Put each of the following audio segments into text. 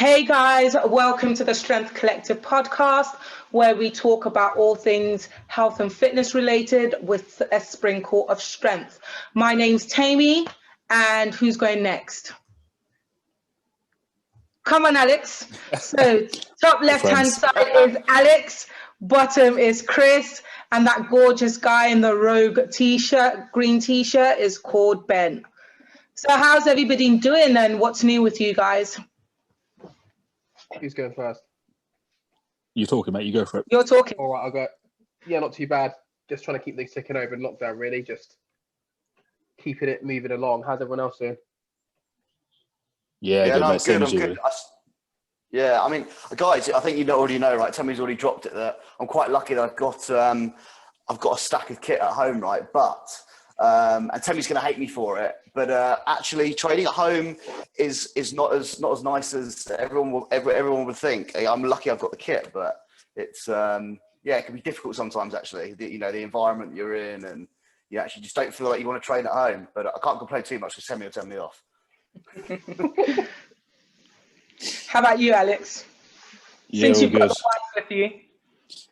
Hey guys, welcome to the Strength Collective podcast, where we talk about all things health and fitness related with a sprinkle of strength. My name's Tammy, and who's going next? Come on, Alex. So top left-hand side is Alex, bottom is Chris, and that gorgeous guy in the Rogue t-shirt, green t-shirt, is called Ben. So how's everybody doing and what's new with you guys? Who's going first? You're talking, mate. You go for it. You're talking. All right, I'll go. Yeah, not too bad. Just trying to keep things ticking over in lockdown, really. Just keeping it moving along. How's everyone else doing? Yeah, good, no, mate. I'm Same good. as you. I'm good. I mean, guys, I think you already know, right? Tammy's already dropped it. That I'm quite lucky that I've got a stack of kit at home, right? But and Tammy's going to hate me for it, but actually, training at home is not as nice as everyone would think. I'm lucky I've got the kit, but it's it can be difficult sometimes. Actually, the environment you're in, and you actually just don't feel like you want to train at home. But I can't complain too much because Tammy will tell me off. How about you, Alex? Yeah, Since all you've got good. the wife with you.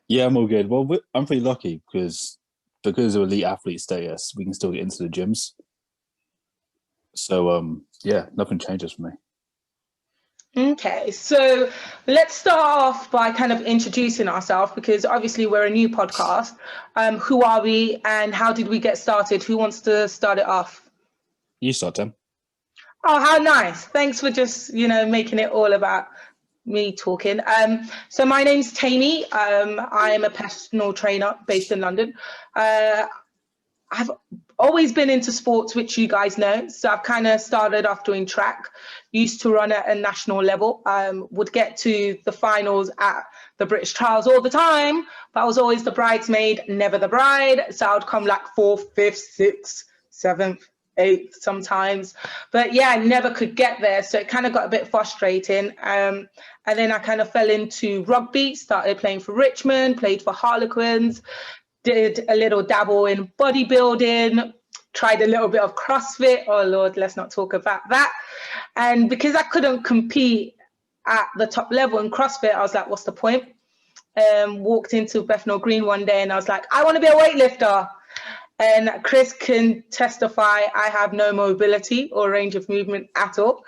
Yeah, I'm all good. Well, I'm pretty lucky because of elite athlete status, we can still get into the gyms. So, nothing changes for me. Okay, so let's start off by kind of introducing ourselves because obviously we're a new podcast. Who are we and how did we get started? Who wants to start it off? You start, Tim. Oh, how nice. Thanks for just, making it all about me talking. So my name's Tammy. I am a personal trainer based in London. I've always been into sports, which you guys know. So I've kind of started off doing track, used to run at a national level, would get to the finals at the British trials all the time, but I was always the bridesmaid, never the bride. So I would come like 4th, 5th, 6th, 7th, 8th sometimes. But yeah, I never could get there. So it kind of got a bit frustrating. And then I kind of fell into rugby, started playing for Richmond, played for Harlequins, did a little dabble in bodybuilding, tried a little bit of CrossFit. Oh Lord, let's not talk about that. And because I couldn't compete at the top level in CrossFit, I was like, what's the point? Walked into Bethnal Green one day and I was like, I want to be a weightlifter. And Chris can testify, I have no mobility or range of movement at all.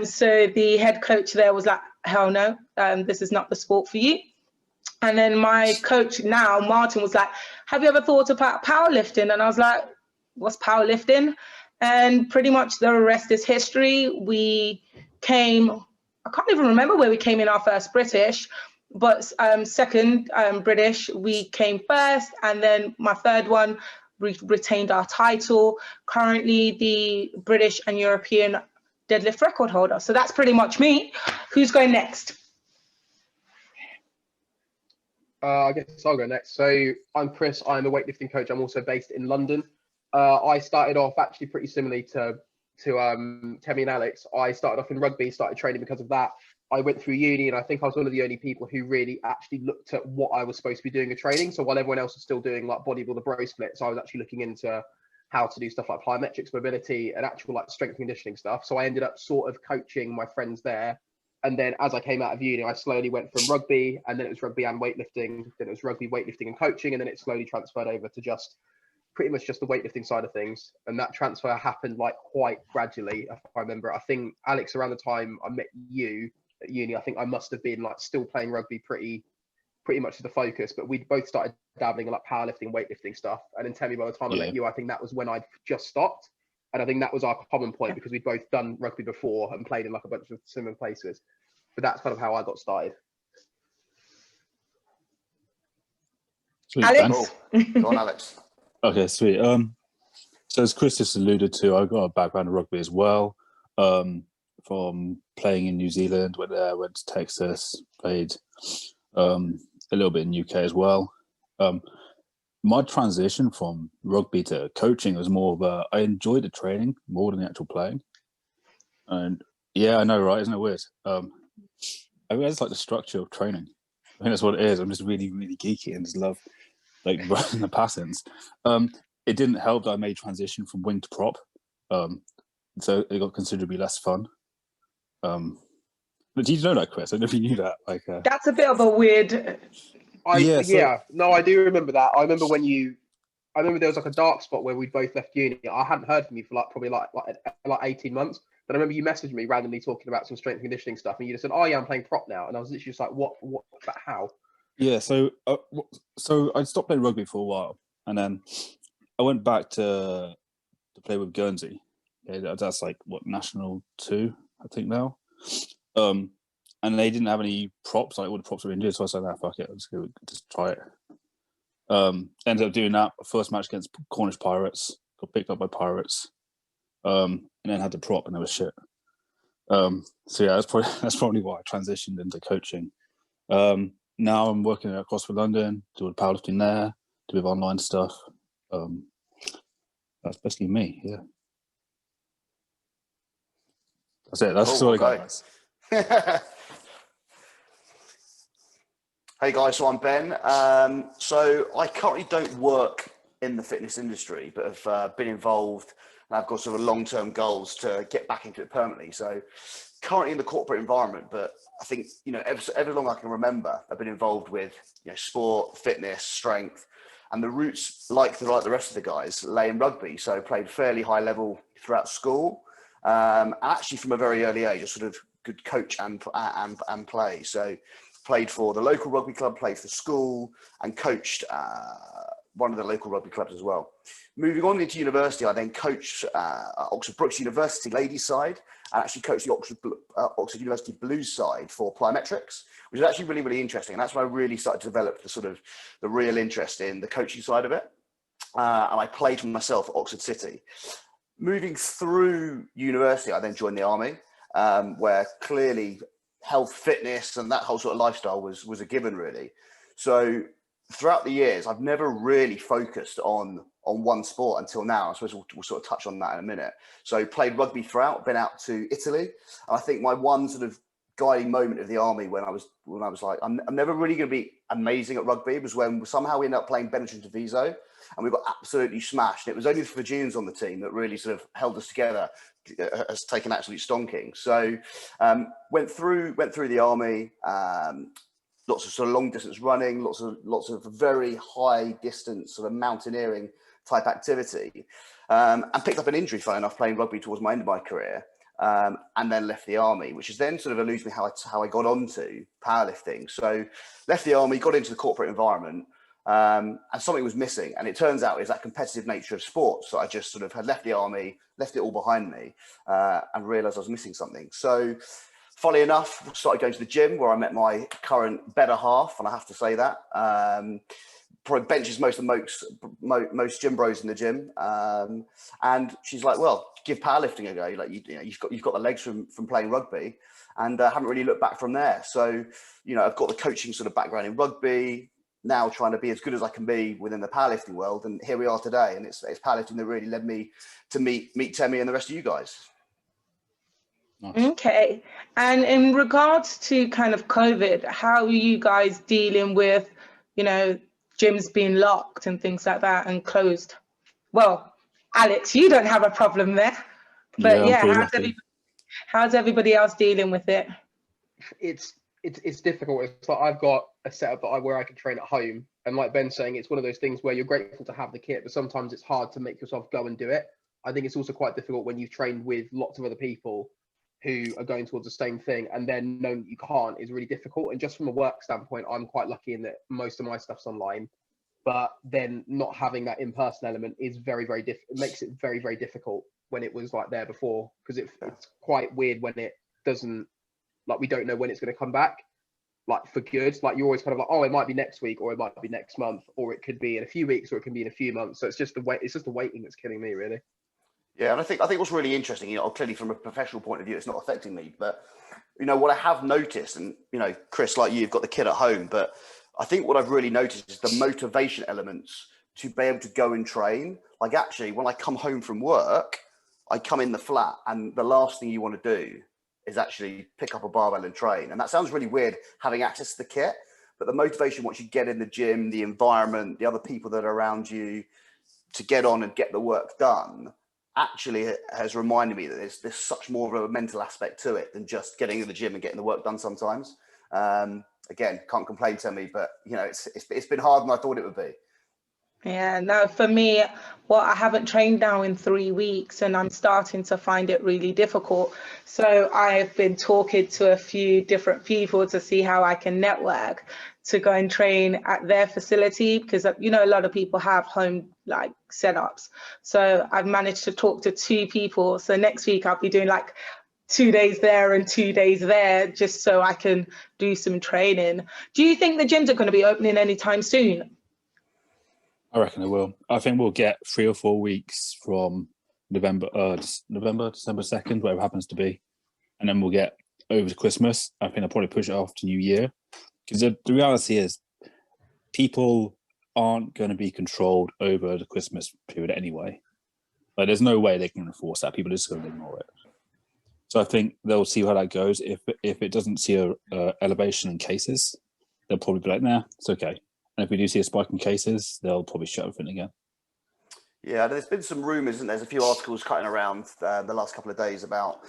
So the head coach there was like, hell no, this is not the sport for you. And then my coach now, Martin, was like, have you ever thought about powerlifting? And I was like, what's powerlifting? And pretty much the rest is history. We came, I can't even remember where we came in our first British, but second British, we came first. And then my third one, we retained our title. Currently the British and European deadlift record holder. So that's pretty much me. Who's going next? I guess I'll go next. So I'm Chris. I'm a weightlifting coach. I'm also based in London. I started off actually pretty similarly to Temi and Alex. I started off in rugby, started training because of that. I went through uni and I think I was one of the only people who really actually looked at what I was supposed to be doing in training. So while everyone else was still doing like bodybuilder bro splits, I was actually looking into how to do stuff like plyometrics, mobility, and actual like strength conditioning stuff. So I ended up sort of coaching my friends there. And then as I came out of uni, I slowly went from rugby, and then it was rugby and weightlifting, then it was rugby, weightlifting and coaching, and then it slowly transferred over to just pretty much just the weightlifting side of things. And that transfer happened like quite gradually. If I remember, I think Alex, around the time I met you at uni, I think I must have been like still playing rugby pretty much as the focus, but we both started dabbling in like powerlifting, weightlifting stuff. And then Tammy, by the time I met you, I think that was when I'd just stopped. And I think that was our common point because we'd both done rugby before and played in like a bunch of similar places. But that's kind of how I got started. Sweet, Alex? Go on, Alex. Okay, sweet. So as Chris just alluded to, I got a background in rugby as well. From playing in New Zealand, went to Texas, played a little bit in UK as well. My transition from rugby to coaching was more of I enjoyed the training more than the actual playing. And yeah, I know, right? Isn't it weird? I mean, it's like the structure of training. I think that's what it is. I'm just really, really geeky and just love like running the passings. It didn't help that I made transition from wing to prop. So it got considerably less fun. But did you know that, Chris? I don't know if you knew that. Like, That's a bit of a weird. No, I do remember that. I remember I remember there was like a dark spot where we both left uni. I hadn't heard from you for probably 18 months. But I remember you messaged me randomly talking about some strength and conditioning stuff, and you just said, "Oh yeah, I'm playing prop now," and I was literally just like, "What? But how?" yeah. So I stopped playing rugby for a while, and then I went back to play with Guernsey. Yeah, that's like what, National 2, I think now. And they didn't have any props. Like all the props were injured, so I was like, "Nah, fuck it, just try it." Ended up doing that. First match against Cornish Pirates, got picked up by Pirates, and then had the prop, and it was shit. So yeah, that's probably why I transitioned into coaching. Now I'm working at CrossFit London, doing powerlifting there, doing online stuff. That's basically me. Yeah, that's it. That's all I got, guys. Hey guys, so I'm Ben. So I currently don't work in the fitness industry, but have been involved, and I've got sort of long-term goals to get back into it permanently. So currently in the corporate environment, but I think, ever long I can remember, I've been involved with, sport, fitness, strength, and the roots, like the rest of the guys, lay in rugby. So played fairly high level throughout school. Actually from a very early age, I sort of could coach and play. So played for the local rugby club, played for school, and coached one of the local rugby clubs as well. Moving on into university, I then coached Oxford Brookes University ladies side, and actually coached the Oxford University Blues side for plyometrics, which is actually really, really interesting. And that's when I really started to develop the real interest in the coaching side of it. And I played for myself at Oxford City. Moving through university, I then joined the army, where clearly health, fitness, and that whole sort of lifestyle was a given, really. So throughout the years, I've never really focused on one sport until now. I suppose we'll sort of touch on that in a minute. So played rugby throughout, been out to Italy. And I think my one sort of guiding moment of the army when I was like, I'm never really going to be amazing at rugby, was when somehow we ended up playing Benetton Treviso, and we got absolutely smashed. It was only the Fijians on the team that really sort of held us together, has taken absolute stonking. So went through the army, lots of sort of long distance running, lots of very high distance sort of mountaineering type activity, and picked up an injury, funny enough, playing rugby towards my end of my career, and then left the army, which is then sort of alludes me how I got onto powerlifting. So left the army, got into the corporate environment, and something was missing. And it turns out is that competitive nature of sports. So I just sort of had left the army, left it all behind me, and realized I was missing something. So funnily enough, started going to the gym, where I met my current better half, and I have to say that. Probably benches most gym bros in the gym, and she's like, "Well, give powerlifting a go. Like you've got the legs from playing rugby," and haven't really looked back from there. So I've got the coaching sort of background in rugby. Now trying to be as good as I can be within the powerlifting world, and here we are today. And it's powerlifting that really led me to meet Temi and the rest of you guys. Nice. Okay. And in regards to kind of COVID, how are you guys dealing with, gyms being locked and things like that and closed? Well, Alex, you don't have a problem there, but how's everybody else dealing with it? It's difficult. It's like I've got a setup where I can train at home, and like Ben's saying, it's one of those things where you're grateful to have the kit, but sometimes it's hard to make yourself go and do it. I think it's also quite difficult when you've trained with lots of other people who are going towards the same thing, and then knowing that you can't is really difficult. And just from a work standpoint, I'm quite lucky in that most of my stuff's online, but then not having that in-person element is very, very it makes it very, very difficult when it was like there before, because it's quite weird when it doesn't, like, we don't know when it's going to come back, like for good. Like you're always kind of like, oh, it might be next week, or it might be next month, or it could be in a few weeks, or it can be in a few months. So it's just the waiting that's killing me, really. Yeah, and I think what's really interesting, clearly from a professional point of view, it's not affecting me, but what I have noticed, and Chris, like you've got the kid at home, but I think what I've really noticed is the motivation elements to be able to go and train. Like actually, when I come home from work, I come in the flat, and the last thing you want to do is actually pick up a barbell and train. And that sounds really weird, having access to the kit, but the motivation once you get in the gym, the environment, the other people that are around you, to get on and get the work done, actually has reminded me that there's such more of a mental aspect to it than just getting to the gym and getting the work done sometimes. Again, can't complain to me, but you know, it's been harder than I thought it would be. Yeah, no, for me, well, I haven't trained now in 3 weeks and I'm starting to find it really difficult. So I've been talking to a few different people to see how I can network to go and train at their facility, because, you know, a lot of people have home like setups. So I've managed to talk to 2 people. So next week I'll be doing like 2 days there and 2 days there, just so I can do some training. Do you think the gyms are going to be opening anytime soon? I reckon it will. I think we'll get 3 or 4 weeks from November, December 2nd, whatever happens to be, and then we'll get over to Christmas. I think I'll probably push it off to New Year, because the reality is people aren't going to be controlled over the Christmas period anyway. Like, there's no way they can enforce that. People are just going to ignore it. So I think they'll see how that goes. If it doesn't see a elevation in cases, they'll probably be like, nah, it's okay. And if we do see a spike in cases, they'll probably shut everything again. Yeah, there's been some rumours, and there's a few articles cutting around the last couple of days about,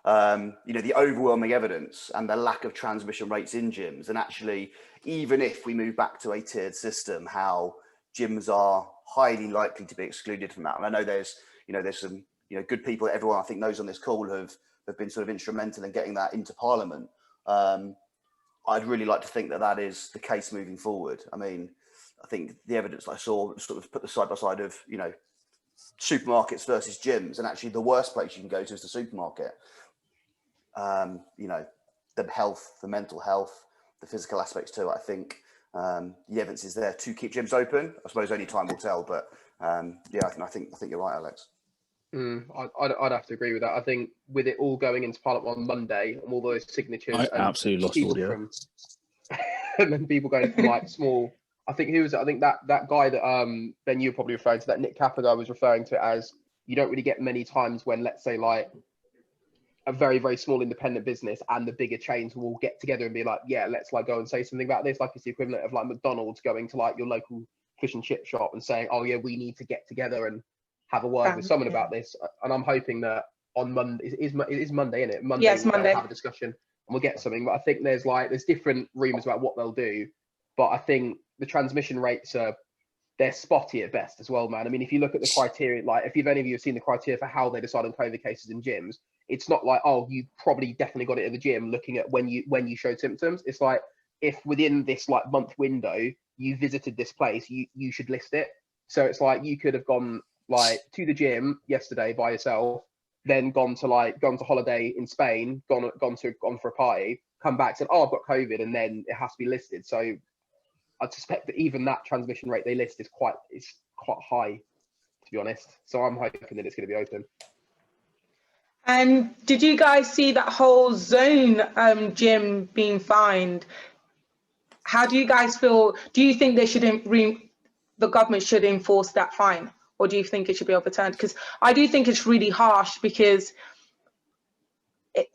you know, the overwhelming evidence and the lack of transmission rates in gyms. And actually, even if we move back to a tiered system, how gyms are highly likely to be excluded from that. And I know there's some, you know, good people that everyone I think knows on this call have been sort of instrumental in getting that into Parliament. I'd really like to think that that is the case moving forward. I mean, I think the evidence I saw sort of put the side by side of, you know, supermarkets versus gyms, and actually the worst place you can go to is the supermarket. You know, the health, the mental health, the physical aspects too. I think the evidence is there to keep gyms open. I suppose only time will tell, but yeah, I think you're right, Alex. I'd have to agree with that. I think with it all going into Parliament on Monday and all those signatures, I and absolutely lost people audio. from and then people going from like small. I think that guy that Ben, you're probably referring to, that Nick Kappa guy, was referring to it as, you don't really get many times when, let's say, like a very, very small independent business and the bigger chains will get together and be like, yeah, let's like go and say something about this. Like, it's the equivalent of like McDonald's going to like your local fish and chip shop and saying, oh yeah, we need to get together and have a word with someone about this. And I'm hoping that on Monday, it is Monday, isn't it? Monday, Yes, Monday. They'll have a discussion and we'll get something. But I think there's different rumours about what they'll do. But I think the transmission rates they're spotty at best as well, man. I mean, if you look at the criteria, like if any of you have seen the criteria for how they decide on COVID cases in gyms, it's not like, oh, you probably definitely got it in the gym looking at when you showed symptoms. It's like, if within this like month window you visited this place, you should list it. So it's like you could have gone like to the gym yesterday by yourself, then gone to holiday in Spain, gone for a party, come back, said, oh, I've got COVID, and then it has to be listed. So I'd suspect that even that transmission rate they list is quite high, to be honest. So I'm hoping that it's going to be open. And did you guys see that whole zone gym being fined? How do you guys feel? Do you think the government should enforce that fine, or do you think it should be overturned? Because I do think it's really harsh, because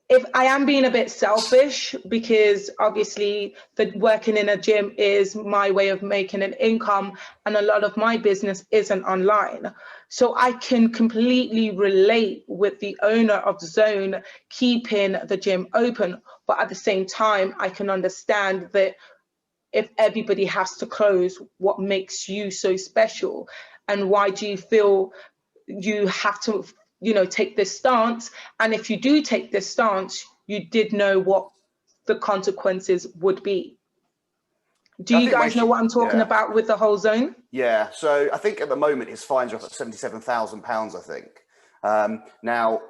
if I am being a bit selfish, because obviously working in a gym is my way of making an income, and a lot of my business isn't online. So I can completely relate with the owner of Zone keeping the gym open. But at the same time, I can understand that if everybody has to close, what makes you so special? And why do you feel you have to, take this stance? And if you do take this stance, you did know what the consequences would be. Do you guys know what I'm talking about with the whole zone? Yeah, so I think at the moment his fines are up at £77,000, I think. Now,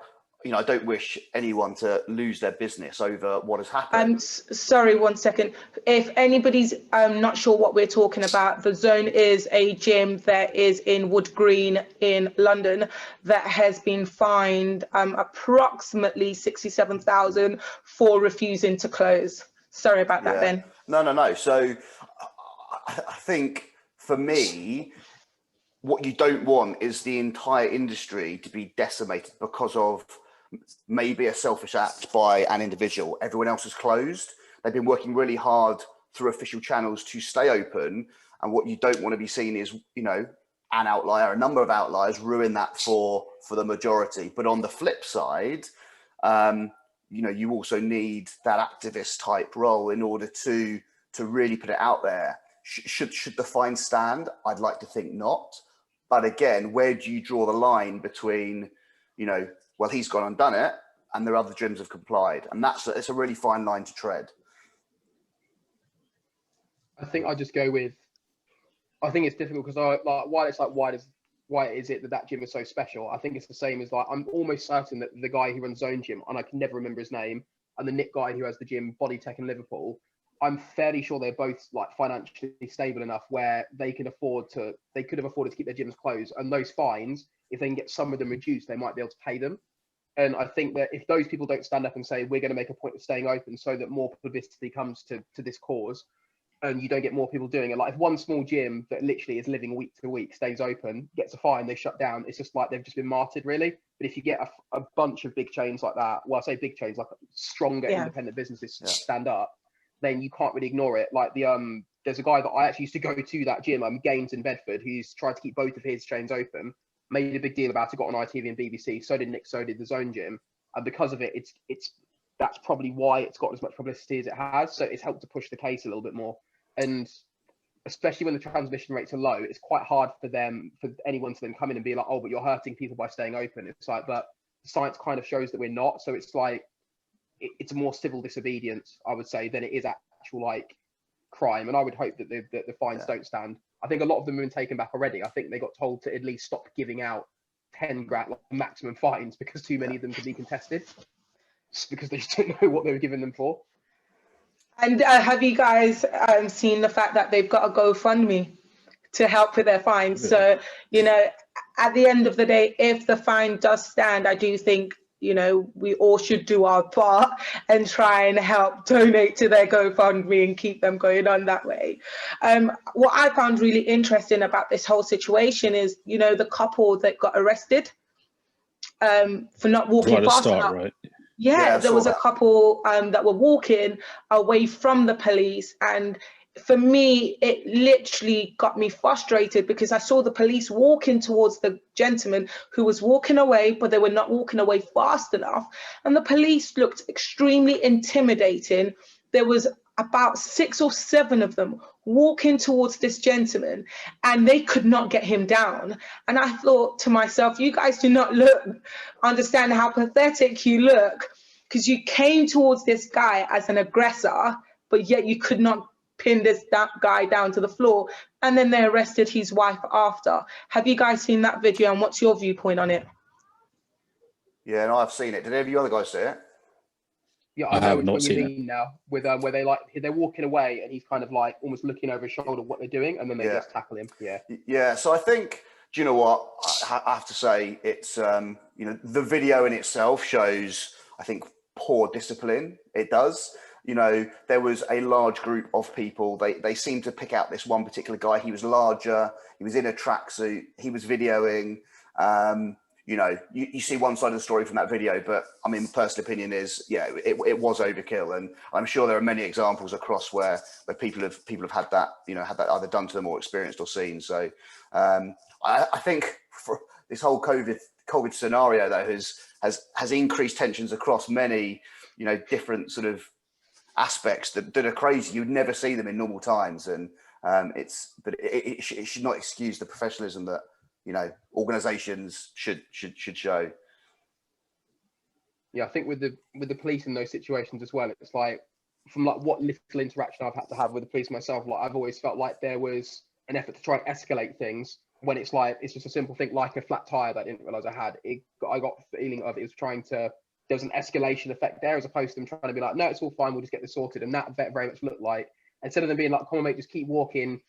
I don't wish anyone to lose their business over what has happened. Sorry, 1 second. If anybody's not sure what we're talking about, the Zone is a gym that is in Wood Green in London that has been fined approximately 67,000 for refusing to close. Sorry about that, Ben. No. So I think for me, what you don't want is the entire industry to be decimated because of maybe a selfish act by an individual. Everyone else is closed. They've been working really hard through official channels to stay open. And what you don't want to be seen is, an outlier, a number of outliers ruin that for the majority. But on the flip side, you also need that activist type role in order to really put it out there. Should the fine stand? I'd like to think not. But again, where do you draw the line between, well, he's gone and done it, and their other gyms have complied, and it's a really fine line to tread. I think I just go with. I think it's difficult because why is it that gym is so special? I think it's the same as I'm almost certain that the guy who runs Zone Gym, and I can never remember his name, and the Nick guy who has the gym Bodytech in Liverpool, I'm fairly sure they're both financially stable enough where they could have afforded to keep their gyms closed, and those fines, if they can get some of them reduced, they might be able to pay them. And I think that if those people don't stand up and say, we're going to make a point of staying open so that more publicity comes to this cause, and you don't get more people doing it. If one small gym that literally is living week to week stays open, gets a fine, they shut down, it's just they've just been martyred, really. But if you get a bunch of big chains like that, well, I say big chains, stronger independent businesses stand up, then you can't really ignore it. There's a guy that I actually used to go to that gym, Gaines in Bedford, who's tried to keep both of his chains open, made a big deal about it, got on ITV and BBC, so did Nick, so did the Zone Gym. And because of it, that's probably why it's got as much publicity as it has. So it's helped to push the case a little bit more. And especially when the transmission rates are low, it's quite hard for anyone to then come in and be like, oh, but you're hurting people by staying open. It's but the science kind of shows that we're not. So it's it's more civil disobedience, I would say, than it is actual crime. And I would hope that the fines don't stand. I think a lot of them have been taken back already. I think they got told to at least stop giving out 10 grand maximum fines because too many of them could be contested, just because they just don't know what they were giving them for. And have you guys seen the fact that they've got a GoFundMe to help with their fines? So, at the end of the day, if the fine does stand, I do think, we all should do our part and try and help donate to their GoFundMe and keep them going on that way. What I found really interesting about this whole situation is, the couple that got arrested for not walking fast enough. Right? Yeah, there was a couple that were walking away from the police, and for me, it literally got me frustrated because I saw the police walking towards the gentleman who was walking away, but they were not walking away fast enough. And the police looked extremely intimidating. There was about 6 or 7 of them walking towards this gentleman, and they could not get him down. And I thought to myself, you guys do not understand how pathetic you look, because you came towards this guy as an aggressor, but yet you could not pin this guy down to the floor, and then they arrested his wife after. Have you guys seen that video, and what's your viewpoint on it? Yeah, no, I've seen it. Did any of you other guys see it? Yeah, I know which one you mean now, with where they're walking away and he's kind of almost looking over his shoulder what they're doing, and then they just tackle him. Yeah. So I think, do you know what? I have to say it's the video in itself shows, I think, poor discipline. It does. There was a large group of people. They seemed to pick out this one particular guy. He was larger. He was in a tracksuit. He was videoing. You see one side of the story from that video, but I mean, personal opinion is, it was overkill, and I'm sure there are many examples across where people have had that, had that either done to them or experienced or seen. So I think for this whole COVID scenario, though, has increased tensions across many, different sort of aspects that are crazy. You'd never see them in normal times, and it should not excuse the professionalism that organizations should show. Yeah, I think with the police in those situations as well, it's from what little interaction I've had to have with the police myself, I've always felt like there was an effort to try and escalate things when it's just a simple thing like a flat tire that I didn't realize I had. I got the feeling of it was there was an escalation effect there, as opposed to them trying to be like, no, it's all fine, we'll just get this sorted. And that very much looked like, instead of them being like, come on mate, just keep walking,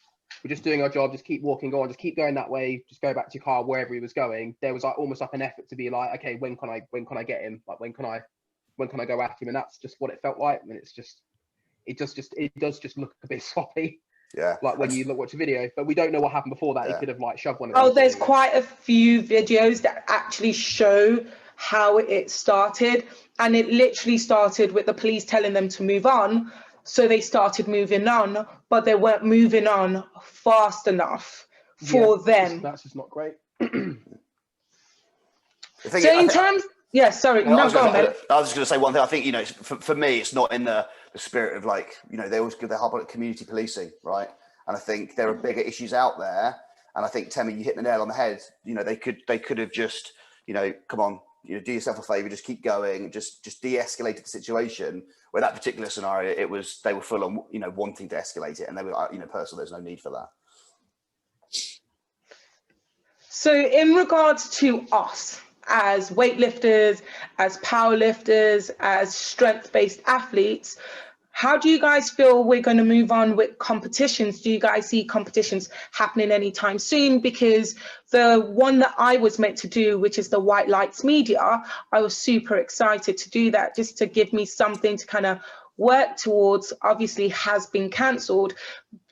we're just doing our job, just keep walking, go on, just keep going that way, just go back to your car, wherever he was going. There was almost an effort to be like, okay, when can I get him? When can I go at him? And that's just what it felt like. And it does just look a bit sloppy. Yeah. When you watch a video, but we don't know what happened before that. He could have shoved one of them. Oh, there's quite a few videos that actually show how it started, and it literally started with the police telling them to move on. So they started moving on, but they weren't moving on fast enough for them. That's just not great. So in terms, yeah, sorry, no, go on, Ben. I was just going to say one thing. I think, you know, for me, it's not in the spirit of, like, you know, they always give their harp on community policing, right? And I think there are bigger issues out there. And I think, Temi, you hit the nail on the head. You know, they could have just, you know, come on, you know, do yourself a favour, just keep going, just de-escalated the situation. Where that particular scenario, they were full on, you know, wanting to escalate it, and they were like, you know, personally, there's no need for that. So in regards to us as weightlifters, as powerlifters, as strength-based athletes, how do you guys feel we're going to move on with competitions? Do you guys see competitions happening anytime soon? Because the one that I was meant to do, which is the White Lights Media, I was super excited to do that, just to give me something to kind of work towards. Obviously has been cancelled.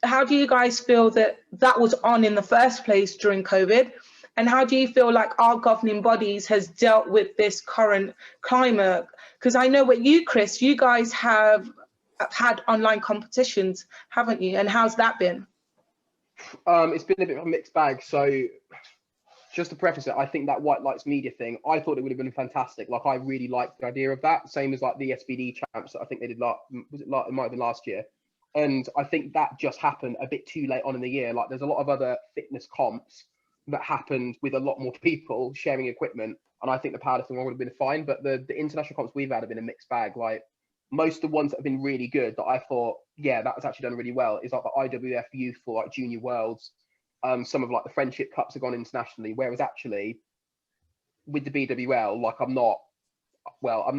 How do you guys feel that was on in the first place during COVID? And how do you feel like our governing bodies has dealt with this current climate? Because I know with you, Chris, you guys have had online competitions, haven't you? And how's that been? It's been a bit of a mixed bag. So just to preface it, I think that White Lights Media thing, I thought it would have been fantastic. Like, I really liked the idea of that. Same as like the SBD champs that I think they did it might have been last year. And I think that just happened a bit too late on in the year. Like, there's a lot of other fitness comps that happened with a lot more people sharing equipment. And I think the powerlifting one would have been fine. But the international comps we've had have been a mixed bag. Like, most of the ones that have been really good that I thought, yeah, that was actually done really well, is like the IWF Youth for like Junior Worlds. Some of like the Friendship Cups have gone internationally, whereas actually with the BWL, like I'm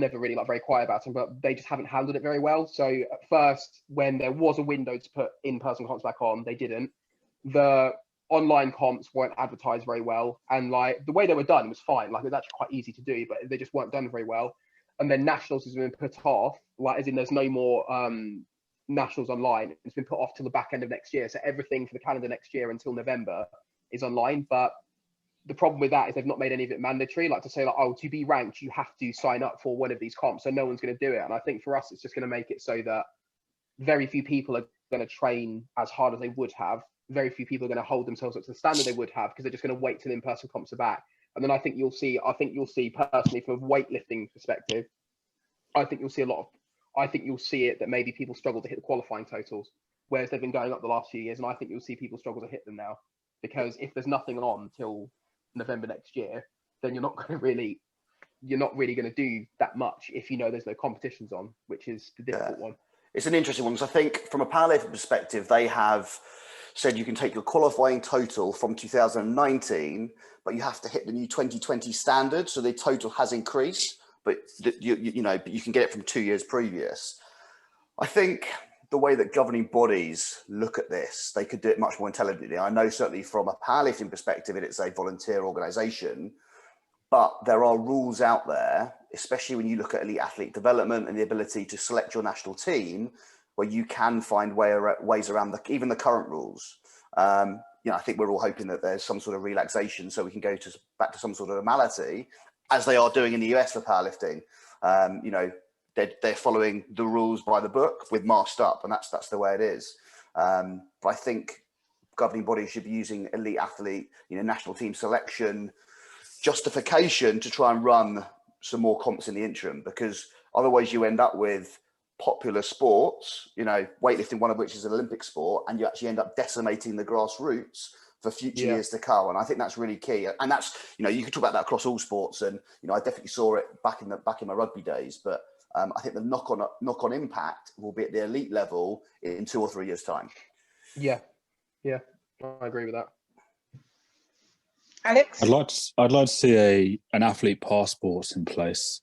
never really like very quiet about them, but they just haven't handled it very well. So at first, when there was a window to put in-person comps back on, they didn't. The online comps weren't advertised very well, and like the way they were done was fine. Like, it was actually quite easy to do, but they just weren't done very well. And then nationals has been put off, like as in there's no more nationals online. It's been put off till the back end of next year. So everything for the calendar next year until November is online. But the problem with that is they've not made any of it mandatory. Like, to say like, oh, to be ranked, you have to sign up for one of these comps. So no one's going to do it. And I think for us, it's just going to make it so that very few people are going to train as hard as they would have. Very few people are going to hold themselves up to the standard they would have, because they're just going to wait till in-person comps are back. And then I think you'll see personally, from a weightlifting perspective, I think you'll see it that maybe people struggle to hit the qualifying totals, whereas they've been going up the last few years. And I think you'll see people struggle to hit them now, because if there's nothing on till November next year, then you're not really going to do that much if you know there's no competitions on, which is the difficult one. It's an interesting one, because I think from a powerlifting perspective, they have said you can take your qualifying total from 2019, but you have to hit the new 2020 standard. So the total has increased, but you know, but you can get it from 2 years previous. I think the way that governing bodies look at this, they could do it much more intelligently. I know certainly from a powerlifting perspective, it's a volunteer organisation, but there are rules out there, especially when you look at elite athlete development and the ability to select your national team, where you can find ways around even the current rules. You know, I think we're all hoping that there's some sort of relaxation so we can go back to some sort of normality, as they are doing in the US for powerlifting. You know, they're following the rules by the book with masked up, and that's the way it is. But I think governing bodies should be using elite athlete, you know, national team selection justification to try and run some more comps in the interim, because otherwise you end up with popular sports, you know, weightlifting, one of which is an Olympic sport, and you actually end up decimating the grassroots for future years to come. And I think that's really key. And that's, you know, you could talk about that across all sports. And, you know, I definitely saw it back in my rugby days, but I think the knock-on impact will be at the elite level in 2 or 3 years' time. Yeah, I agree with that. Alex? I'd like to see an athlete passport in place.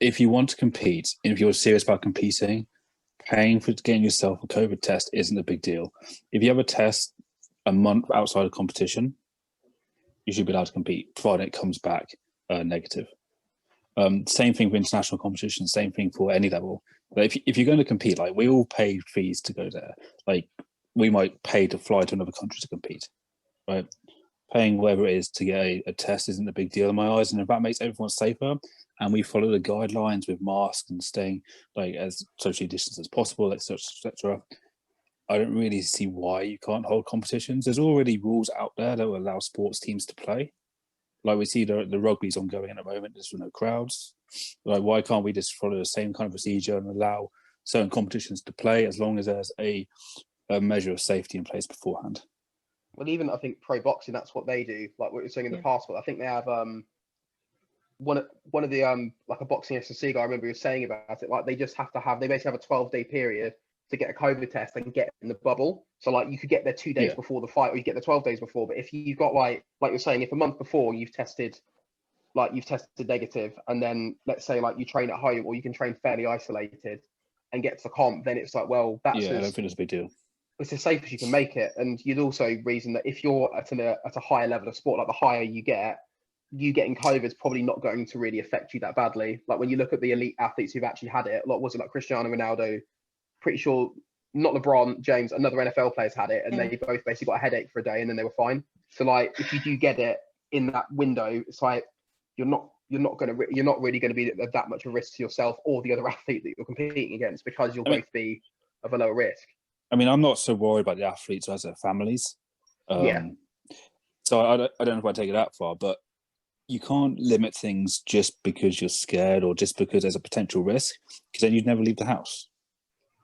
If you want to compete, if you're serious about competing, paying for getting yourself a COVID test isn't a big deal. If you have a test a month outside of competition, you should be allowed to compete, provided it comes back negative. Same thing for international competition, same thing for any level. But if you're going to compete, like, we all pay fees to go there. Like, we might pay to fly to another country to compete, right? Paying whatever it is to get a test isn't a big deal in my eyes, and if that makes everyone safer, and we follow the guidelines with masks and staying like as socially distanced as possible, etc., I don't really see why you can't hold competitions. There's already rules out there that will allow sports teams to play. Like we see the rugby's ongoing at the moment, there's no crowds. Like, why can't we just follow the same kind of procedure and allow certain competitions to play as long as there's a measure of safety in place beforehand? Well, even I think pro boxing, that's what they do. Like what you're saying in the passport, I think they have one of the like a boxing SSC guy. I remember he was saying about it. Like they just have to have, they basically have a 12-day period to get a COVID test and get in the bubble. So like you could get there 2 days before the fight, or you get there 12 days before. But if you've got like you're saying, if a month before you've tested negative, and then let's say like you train at home, or you can train fairly isolated and get to the comp, then it's like, well, that's I don't think it's a big deal. It's as safe as you can make it. And you'd also reason that if you're at a higher level of sport, like the higher you getting COVID is probably not going to really affect you that badly. Like when you look at the elite athletes who've actually had it, was it like Cristiano Ronaldo? Pretty sure not LeBron James, another NFL player's had it, and they both basically got a headache for a day and then they were fine. So like if you do get it in that window, it's like you're not really going to be at that much of a risk to yourself or the other athlete that you're competing against, because you'll both be of a lower risk. I mean, I'm not so worried about the athletes as their families. So I don't know if I take it that far, but you can't limit things just because you're scared or just because there's a potential risk, because then you'd never leave the house,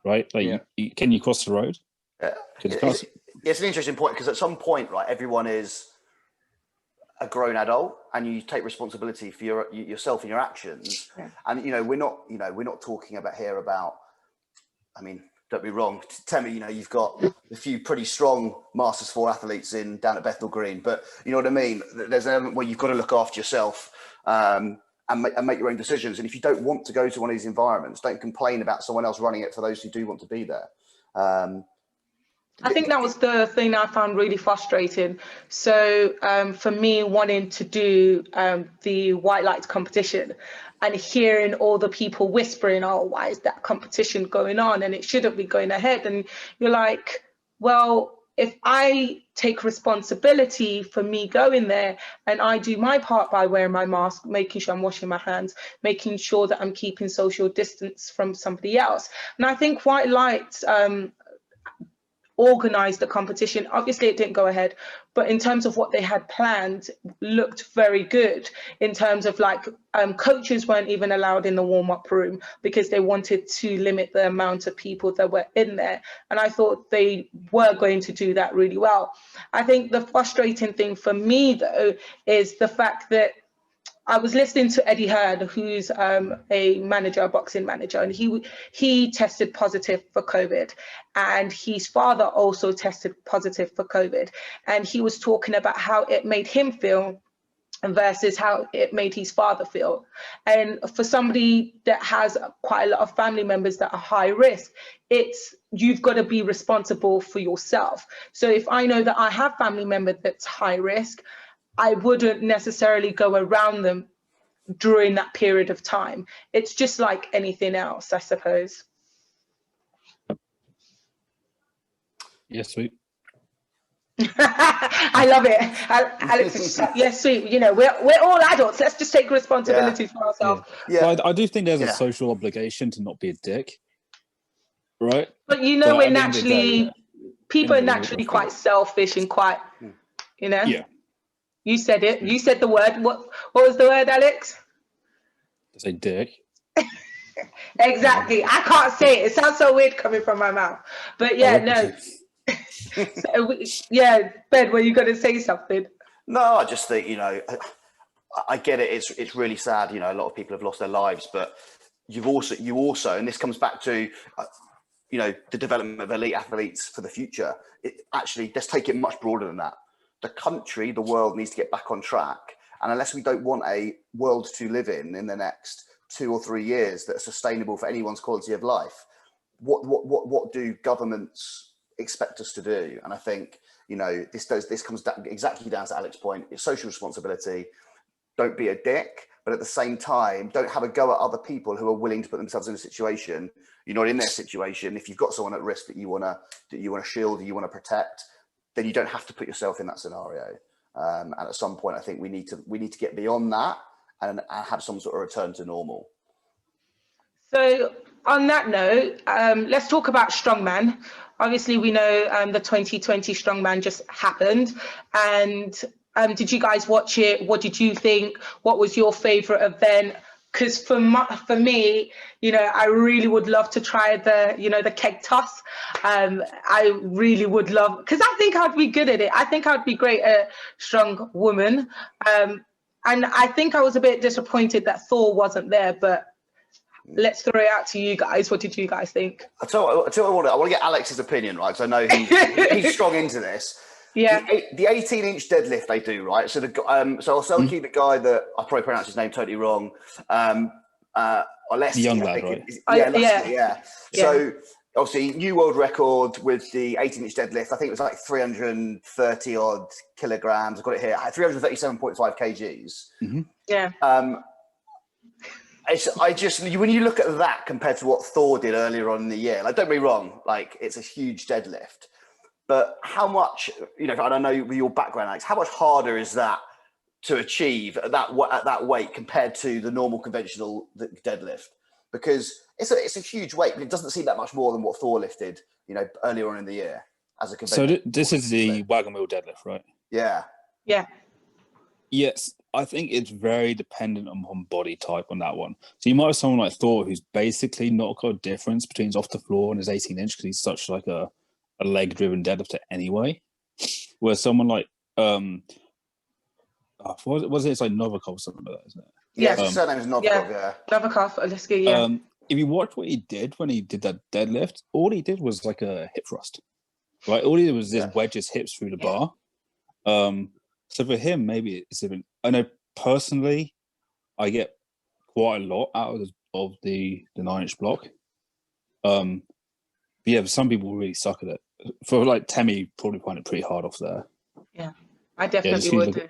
right? Like, can you cross the road? Yeah. It's an interesting point, because at some point, right, everyone is a grown adult and you take responsibility for yourself and your actions. Yeah. And, we're not talking about here about, I mean, don't be wrong, Temi, you've got a few pretty strong Masters 4 athletes down at Bethnal Green, but you know what I mean? There's an element where you've got to look after yourself and make your own decisions. And if you don't want to go to one of these environments, don't complain about someone else running it for those who do want to be there. I think that was the thing I found really frustrating. So for me, wanting to do the white lights competition and hearing all the people whispering, oh, why is that competition going on? And it shouldn't be going ahead. And you're like, well, if I take responsibility for me going there and I do my part by wearing my mask, making sure I'm washing my hands, making sure that I'm keeping social distance from somebody else. And I think white lights organized the competition. Obviously it didn't go ahead, but in terms of what they had planned, looked very good. In terms of like coaches weren't even allowed in the warm-up room because they wanted to limit the amount of people that were in there, and I thought they were going to do that really well. I think the frustrating thing for me though is the fact that I was listening to Eddie Hearn, who's a boxing manager, and he tested positive for COVID, and his father also tested positive for COVID, and he was talking about how it made him feel versus how it made his father feel. And for somebody that has quite a lot of family members that are high risk, you've got to be responsible for yourself. So if I know that I have family member that's high risk, I wouldn't necessarily go around them during that period of time. It's just like anything else, I suppose. Yes, sweet. I love it. Alex is just like, yes, sweet. We're all adults. Let's just take responsibility for ourselves. Yeah. Well, I do think there's a social obligation to not be a dick, right? But we're naturally, people are naturally quite selfish and quite, Yeah. You said it. You said the word. What was the word, Alex? To say dick. Exactly. I can't say it. It sounds so weird coming from my mouth. But no. Ben, were you going to say something? No, I just think, I get it. It's really sad. A lot of people have lost their lives, but you also, and this comes back to, the development of elite athletes for the future. Let's take it much broader than that. The country, the world needs to get back on track. And unless we don't want a world to live in the next 2 or 3 years that's sustainable for anyone's quality of life, what do governments expect us to do? And I think, this comes exactly down to Alex's point. It's social responsibility. Don't be a dick, but at the same time, don't have a go at other people who are willing to put themselves in a situation. You're not in their situation. If you've got someone at risk that you want to shield, you want to protect, then you don't have to put yourself in that scenario. And at some point, I think we need to get beyond that and have some sort of return to normal. So on that note, let's talk about strongman. Obviously, we know the 2020 strongman just happened, and did you guys watch it? What did you think? What was your favorite event? Because for me, you know, I really would love to try the keg toss. I really would love, because I think I'd be good at it. I think I'd be great at strong woman. And I think I was a bit disappointed that Thor wasn't there, but let's throw it out to you guys. What did you guys think? I want to get Alex's opinion, right? Because I know he's strong into this. Yeah. The 18-inch deadlift they do, right? So I'll keep the guy that I probably pronounced his name totally wrong. Oleski, The young lad, right? Yeah. So obviously new world record with the 18-inch deadlift. I think it was like 330 odd kilograms. I've got it here. 337.5 kgs. Mm-hmm. Yeah. When you look at that compared to what Thor did earlier on in the year, like, don't be wrong, like, it's a huge deadlift. But how much, you know, I don't know with your background, Alex, how much harder is that to achieve at that weight compared to the normal conventional deadlift? Because it's a huge weight, but it doesn't seem that much more than what Thor lifted, you know, earlier on in the year as a conventional. So this is the wagon wheel deadlift, right? Yeah. Yeah. Yes, I think it's very dependent on body type on that one. So you might have someone like Thor who's basically not got a difference between his off the floor and his 18-inch because he's such like a leg-driven deadlifter anyway. Whereas someone like was it? It's like Novikov or something like that, isn't it? Yeah, his surname is Novikov. Yeah. Novikov, Oleski. Yeah. If you watch what he did when he did that deadlift, all he did was like a hip thrust, right? All he did was just wedge his hips through the bar. So for him, maybe it's even. I know personally, I get quite a lot out of the 9-inch block. But yeah, some people really suck at it. For like Temi, probably find it pretty hard off there. Yeah, I definitely would do.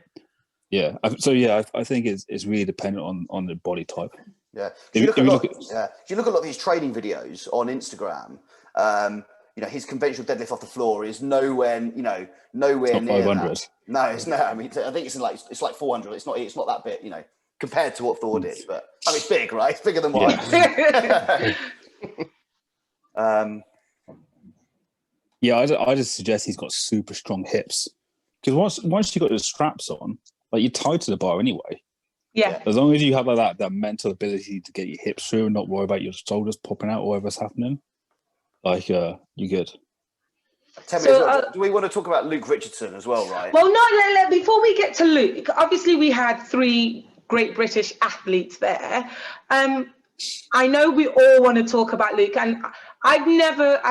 Yeah, I think it's really dependent on the body type. Yeah, if you look at a lot of his training videos on Instagram, you know, his conventional deadlift off the floor is nowhere near 500. that. No, it's not. I mean, I think it's like 400. It's not that bit, you know, compared to what Thor did. But I mean, it's big, right? It's bigger than mine. Yeah, I just suggest he's got super strong hips because once you got the straps on, like, you're tied to the bar anyway. Yeah. As long as you have like that mental ability to get your hips through and not worry about your shoulders popping out or whatever's happening, like you're good. Do we want to talk about Luke Richardson as well, right? Well, no, before we get to Luke, obviously we had 3 great British athletes there. I know we all want to talk about Luke, and I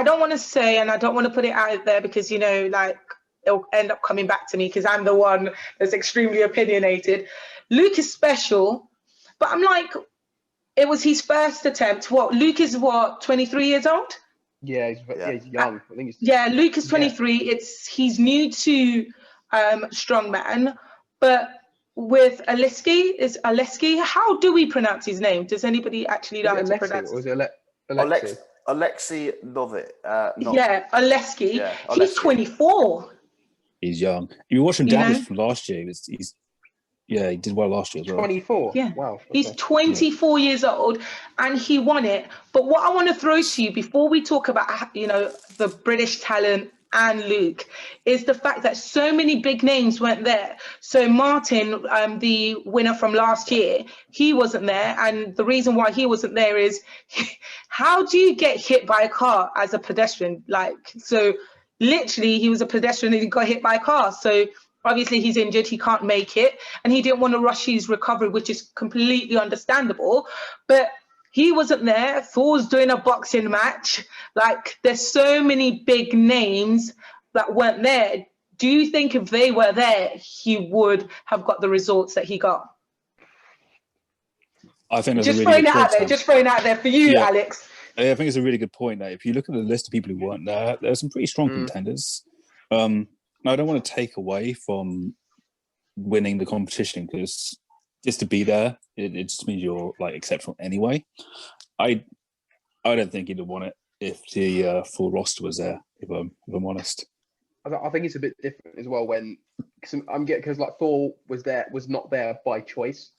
don't want to say, and I don't want to put it out there because, you know, like, it'll end up coming back to me because I'm the one that's extremely opinionated. Luke is special, but I'm like, it was his first attempt. Luke is 23 years old? Yeah, he's young. I think Luke is 23. Yeah. He's new to strongman, but with Oleski, how do we pronounce his name? Does anybody actually know how to pronounce it? Or is it Alexi? Alexi Novit. Oleski. Yeah, he's 24. He's young. If you watch him down from last year, he did well last year as well. 24? Yeah. Wow. Okay. He's 24 years old and he won it. But what I want to throw to you before we talk about, you know, the British talent and Luke is the fact that so many big names weren't there. So Martin, the winner from last year, he wasn't there. And the reason why he wasn't there is how do you get hit by a car as a pedestrian? Like, so literally he was a pedestrian and he got hit by a car. So obviously he's injured, he can't make it, and he didn't want to rush his recovery, which is completely understandable. But he wasn't there. Thor's doing a boxing match. Like, there's so many big names that weren't there. Do you think if they were there, he would have got the results that he got? I think just throwing it out there for you, Alex. I think it's a really good point. That if you look at the list of people who weren't there, there's some pretty strong contenders. I don't want to take away from winning the competition because just to be there, it just means you're like exceptional anyway. I don't think he'd have won it if the full roster was there. If I'm honest, I think it's a bit different as well because like Thor was not there by choice.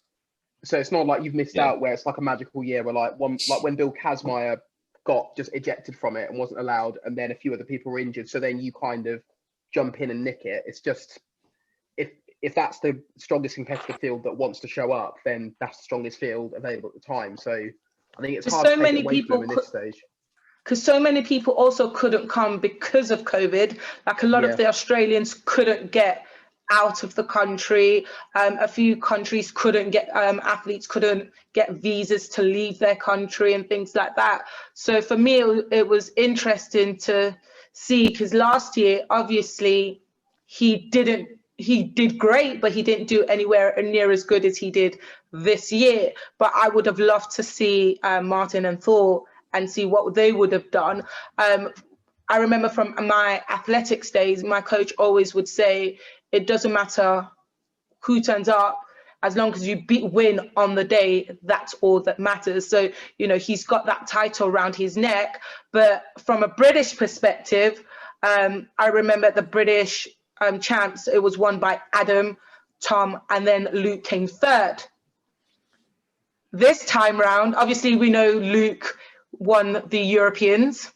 So it's not like you've missed out where it's like a magical year where like when Bill Kazmaier got just ejected from it and wasn't allowed, and then a few other people were injured. So then you kind of jump in and nick it. It's just if that's the strongest competitive field that wants to show up, then that's the strongest field available at the time. So I think it's hard to take it away from them in this stage. Because so many people also couldn't come because of COVID. Like a lot of the Australians couldn't get out of the country. A few countries couldn't get, athletes couldn't get visas to leave their country and things like that. So for me, it was interesting to see, because last year, obviously, he did great, but he didn't do anywhere near as good as he did this year. But I would have loved to see Martin and Thor and see what they would have done. I remember from my athletics days, my coach always would say, it doesn't matter who turns up, as long as you win on the day, that's all that matters. So, you know, he's got that title around his neck. But from a British perspective, I remember the British champs, it was won by Adam, Tom, and then Luke came third. This time round, obviously we know Luke won the Europeans.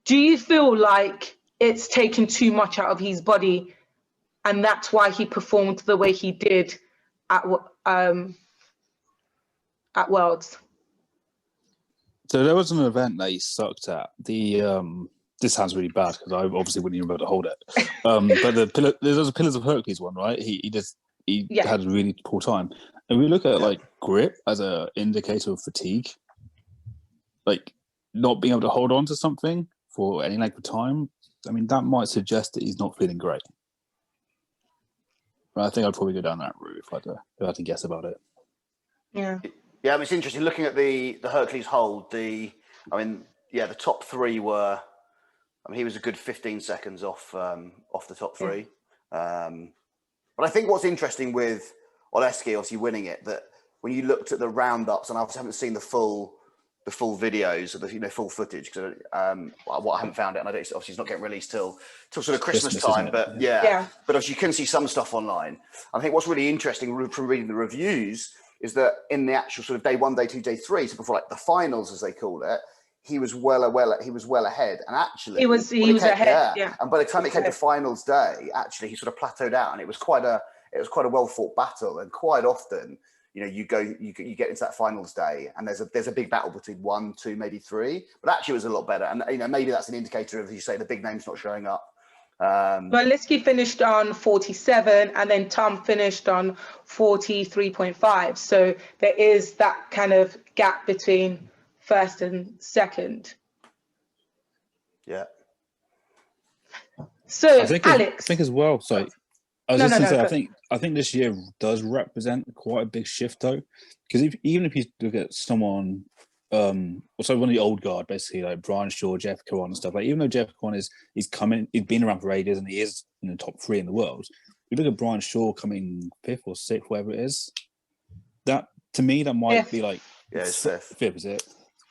Do you feel like it's taken too much out of his body and that's why he performed the way he did at Worlds? So there was an event that he sucked at. This sounds really bad because I obviously wouldn't even be able to hold it. But there's a Pillars of Hercules one, right? He had a really poor time. And we look at like grip as an indicator of fatigue, like not being able to hold on to something for any length of time. I mean, that might suggest that he's not feeling great. But I think I'd probably go down that route if I had to guess about it. Yeah. Yeah, I mean, it's interesting looking at the Hercules hold. The top three were. I mean, he was a good 15 seconds off the top three. But I think what's interesting with Oleski obviously winning it, that when you looked at the roundups, and I haven't seen the full videos or the full footage because what I haven't found it, and obviously it's not getting released till sort of Christmas time. But but obviously you can see some stuff online. I think what's really interesting from reading the reviews is that in the actual sort of day 1, day 2, day 3, so before like the finals as they call it, he was well ahead, and actually he was ahead. Yeah. And by the time it came to finals day, actually he sort of plateaued out, and it was quite a well fought battle. And quite often, you know, you get into that finals day, and there's a big battle between 1, 2, maybe 3. But actually, it was a lot better, and you know, maybe that's an indicator of, as you say, the big names not showing up. But Liski finished on 47, and then Tom finished on 43.5. So there is that kind of gap between first and second. Yeah. So I think as well. Sorry, I was just going to say, I think this year does represent quite a big shift though, because even if you look at someone, one of the old guard, basically like Brian Shaw, Jeff Kawan and stuff. Like even though Jeff Kawan he's been around for ages and he is in the top 3 in the world. You look at Brian Shaw coming 5th or 6th, whatever it is. That to me that might be like it's 5th. 5th is it?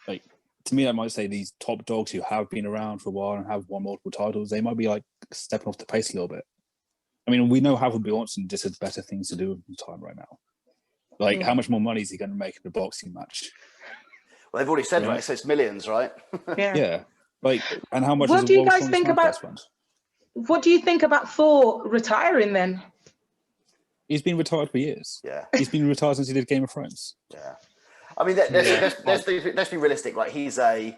Like to me that might say these top dogs who have been around for a while and have won multiple titles, they might be like stepping off the pace a little bit. I mean, we know Harold Bjornsson just has better things to do with the time right now. Like, how much more money is he going to make in a boxing match? Well, they've already said, right? So it's millions, right? Yeah. Like, and how much? What do you guys think about? What do you think about Thor retiring then? He's been retired for years. Yeah. He's been retired since he did Game of Thrones. Yeah. I mean, let's be realistic. Like, he's a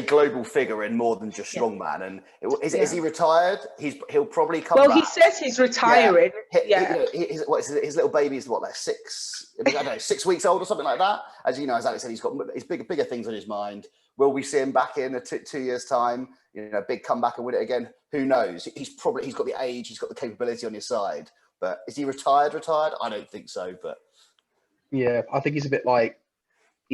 global figure in more than just strongman. And is he retired? He'll probably come back. Well, he says he's retiring. His little baby is like 6? I don't know, 6 weeks old or something like that. As you know, as Alex said, he's got bigger things on his mind. Will we see him back in 2 years' time? You know, big comeback and win it again? Who knows? He's got the age, he's got the capability on his side. But is he retired? I don't think so. But yeah, I think he's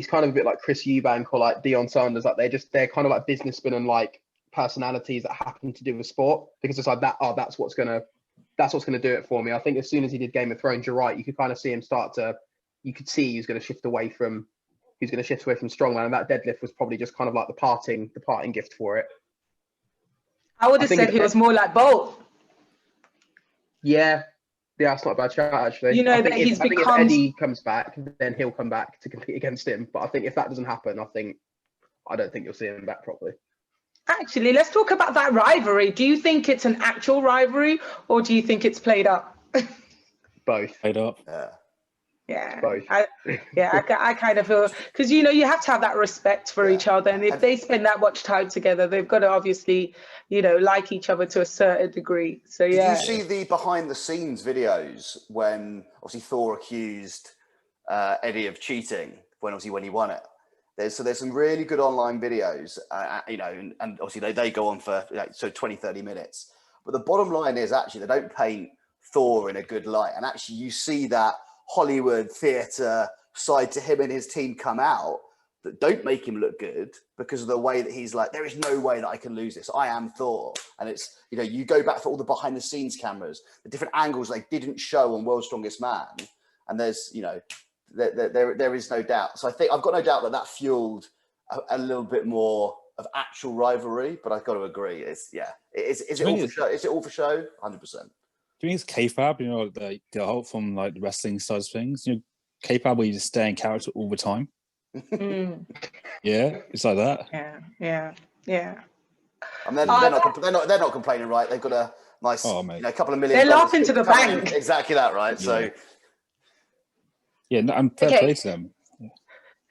kind of a bit like Chris Eubank or like Deion Sanders. Like they're kind of like businessmen and like personalities that happen to do with sport, because it's like that's what's gonna do it for me. I think as soon as he did Game of Thrones, you're right, you could kind of see him you could see he's going to shift away from strongman, and that deadlift was probably just kind of like the parting gift for it. I would have said he was more like Bolt. Yeah, that's not a bad shout actually. You know, I think if Eddie comes back, then he'll come back to compete against him. But I think if that doesn't happen, I think I don't think you'll see him back properly. Actually, let's talk about that rivalry. Do you think it's an actual rivalry, or do you think it's played up? Both. Played up. Yeah, Both. I kind of feel, because you have to have that respect for each other, and if they spend that much time together, they've got to obviously like each other to a certain degrry. So Did yeah. you see the behind the scenes videos when obviously Thor accused Eddie of cheating when he won it? There's some really good online videos, and obviously they go on for 20, 30 minutes. But the bottom line is actually they don't paint Thor in a good light, and actually you see that Hollywood theatre side to him and his team come out that don't make him look good because of the way that he's like, there is no way that I can lose this. I am Thor. And it's, you go back for all the behind the scenes cameras, the different angles they didn't show on World's Strongest Man. And there's, there is no doubt. So I think I've got no doubt that fueled a little bit more of actual rivalry, but I've got to agree. Is it all for show? Is it all for show? 100%. Do you think it's K-Fab, the whole from like the wrestling side of things? K-Pop where you just stay in character all the time. Yeah, it's like that. Yeah. And they're not complaining, right? They've got a nice, couple of million. They're laughing to the bank. Exactly that, right? Yeah. So, I'm fair play to them.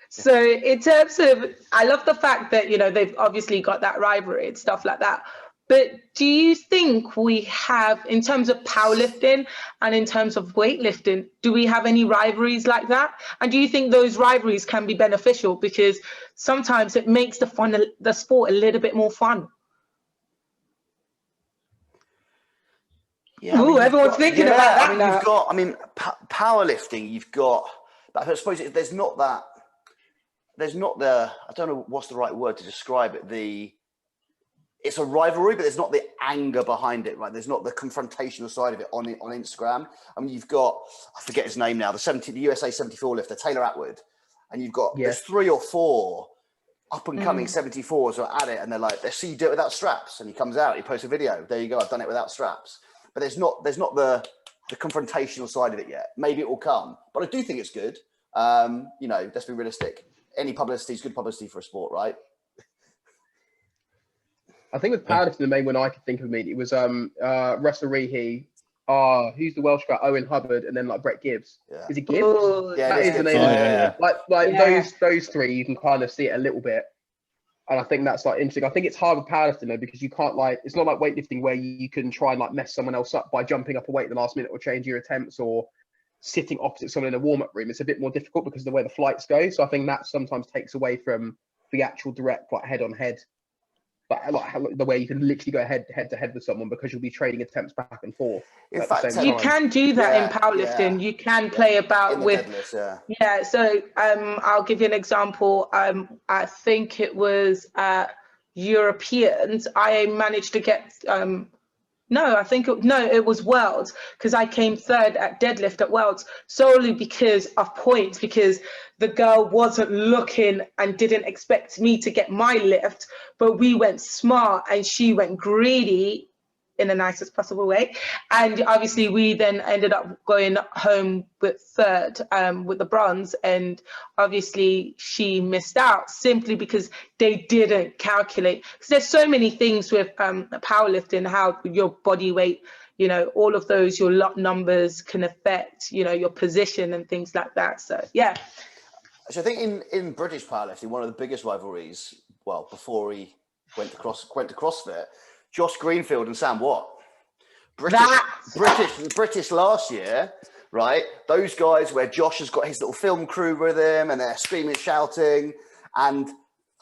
So in terms of, I love the fact that they've obviously got that rivalry and stuff like that. But do you think we have, in terms of powerlifting and in terms of weightlifting, do we have any rivalries like that? And do you think those rivalries can be beneficial because sometimes it makes the sport a little bit more fun? Yeah, everyone's thinking about that. Powerlifting. You've got. I suppose there's not the. I don't know what's the right word to describe it. It's a rivalry, but there's not the anger behind it, right? There's not the confrontational side of it on Instagram. I mean, you've got, I forget his name now, the USA 74 lifter, Taylor Atwood. And you've got, there's 3 or 4 up and coming 74s who are at it. And they're like, they see you do it without straps. And he comes out, he posts a video. There you go, I've done it without straps. But there's not the confrontational side of it yet. Maybe it will come. But I do think it's good. Let's be realistic. Any publicity is good publicity for a sport, right? I think with powerlifting, the main one I could think of immediately was who's the Welsh guy? Owen Hubbard, and then like Brett Gibbs. Yeah. Is it Gibbs? Oh, yeah, that is the name. Those 3, you can kind of see it a little bit, and I think that's like interesting. I think it's hard with powerlifting though because you can't it's not like weightlifting where you can try and mess someone else up by jumping up a weight at the last minute or change your attempts or sitting opposite someone in a warm-up room. It's a bit more difficult because of the way the flights go. So I think that sometimes takes away from the actual direct head-on-head. But the way you can literally go head to head with someone because you'll be trading attempts back and forth. In fact, you can do that in powerlifting. Yeah. You can play about with deadlifts, So I'll give you an example. I think it was Europeans. I managed to get it was Worlds because I came 3rd at deadlift at Worlds solely because of points, because the girl wasn't looking and didn't expect me to get my lift, but we went smart and she went greedy in the nicest possible way. And obviously we then ended up going home with 3rd with the bronze, and obviously she missed out simply because they didn't calculate. Because there's so many things with powerlifting, how your body weight, all of those, your lot numbers can affect, your position and things like that. So yeah. So I think in British powerlifting, one of the biggest rivalries, before he went to CrossFit, Josh Greenfield and Sam Watt. British last year, right? Those guys where Josh has got his little film crew with him and they're screaming, shouting. And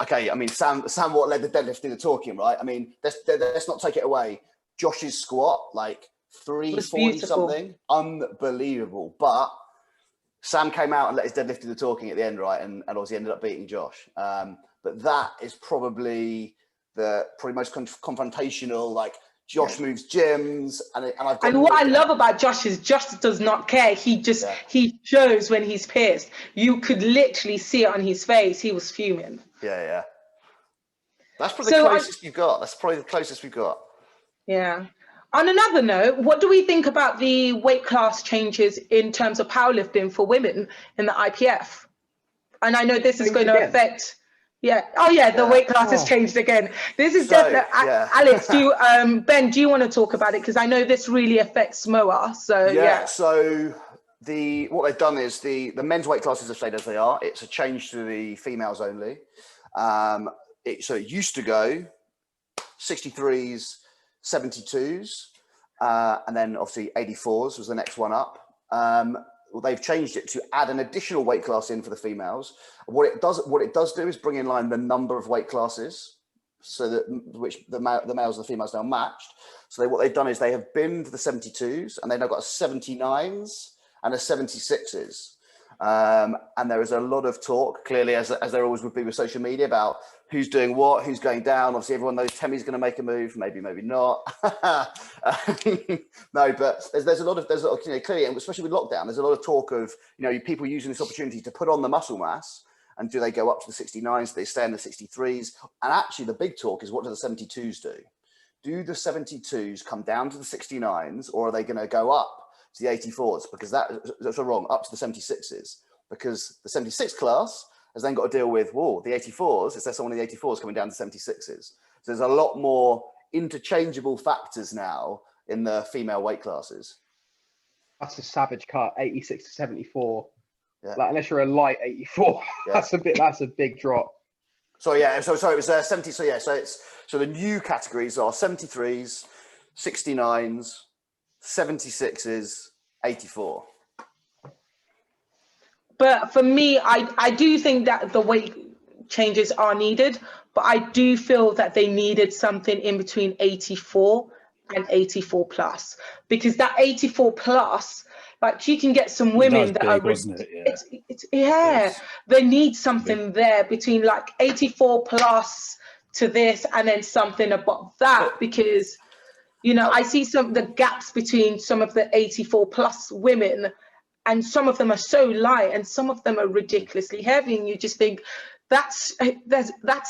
okay, I mean, Sam Watt led the deadlift in the talking, right? I mean, let's not take it away. Josh's squat, 340 something, unbelievable. But Sam came out and let his deadlift do the talking at the end, right? And obviously ended up beating Josh. But that is probably the most confrontational, Josh moves gyms. And what I love about Josh is Josh does not care. He shows when he's pissed. You could literally see it on his face. He was fuming. Yeah. That's probably the closest you've got. That's probably the closest we've got. Yeah. On another note, what do we think about the weight class changes in terms of powerlifting for women in the IPF? And I know this is going to affect Yeah. Oh yeah, the Yeah. weight class has Oh. changed again. This is So, definitely yeah. Alex, do you Ben, do you want to talk about it? Because I know this really affects Moa. So Yeah, yeah. so what they've done is the men's weight classes have stayed as they are. It's a change to the females only. So it used to go 63s, 72s, and then obviously 84s was the next one up. Well, they've changed it to add an additional weight class in for the females. What it does do is bring in line the number of weight classes, so that which the males and the females now matched. So what they've done is they have binned the 72s, and they've now got a 79s and a 76s. And there is a lot of talk, clearly, as there always would be with social media, about who's doing what, who's going down. Obviously, everyone knows Temmie's going to make a move, maybe not. No, but there's a lot of clearly, and especially with lockdown, there's a lot of talk of people using this opportunity to put on the muscle mass. And do they go up to the 69s? Do they stay in the 63s? And actually, the big talk is, what do the 72s do? Do the 72s come down to the 69s, or are they going to go up to the 84s? Because that's wrong, up to the 76s. Because the 76 class has then got to deal with, the 84s. Is there someone in the 84s coming down to 76s? So there's a lot more interchangeable factors now in the female weight classes. That's a savage cut, 86 to 74. Yeah. Like, unless you're a light 84, Yeah. that's a big drop. So yeah, so it was 70. So yeah, so the new categories are 73s, 69s, 76s, 84. But for me, I do think that the weight changes are needed, but I do feel that they needed something in between 84 and 84 plus, because that 84 plus, like, you can get some women that big, are wasn't it? Yeah. It's they need something there between like 84 plus to this, and then something above that, because I see some of the gaps between some of the 84 plus women, and some of them are so light and some of them are ridiculously heavy, and you just think that's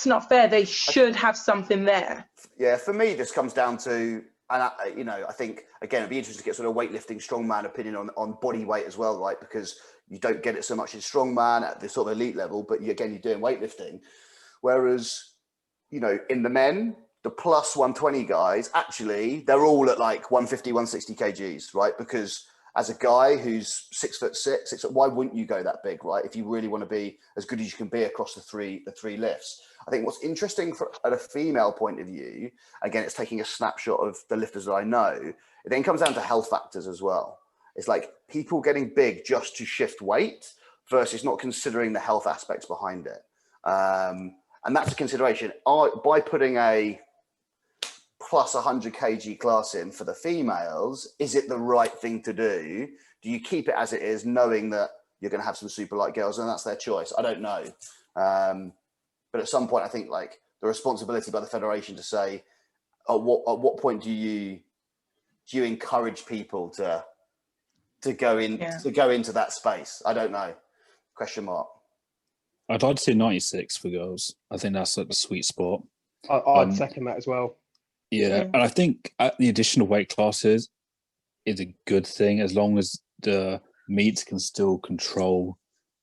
not fair. They should have something there. Yeah, for me, this comes down to, and I think, again, it'd be interesting to get sort of weightlifting strongman opinion on body weight as well, right? Because you don't get it so much in strongman at the sort of elite level, but you're doing weightlifting. Whereas, in the men, the plus 120 guys, actually, they're all at like 150, 160 kgs, right? Because as a guy who's 6'6", why wouldn't you go that big, right? If you really want to be as good as you can be across the three lifts. I think what's interesting at a female point of view, again, it's taking a snapshot of the lifters that I know, it then comes down to health factors as well. It's like people getting big just to shift weight versus not considering the health aspects behind it. And that's a consideration. By putting a plus 100 kg class in for the females, is it the right thing to do? Do you keep it as it is, knowing that you're going to have some super light girls, and that's their choice? I don't know. But at some point, I think like the responsibility by the federation to say, at what point do you encourage people to go into that space? I don't know. Question mark. I'd like to see 96 for girls. I think that's like the sweet spot. I'd second that as well. Yeah, and I think the additional weight classes is a good thing, as long as the meets can still control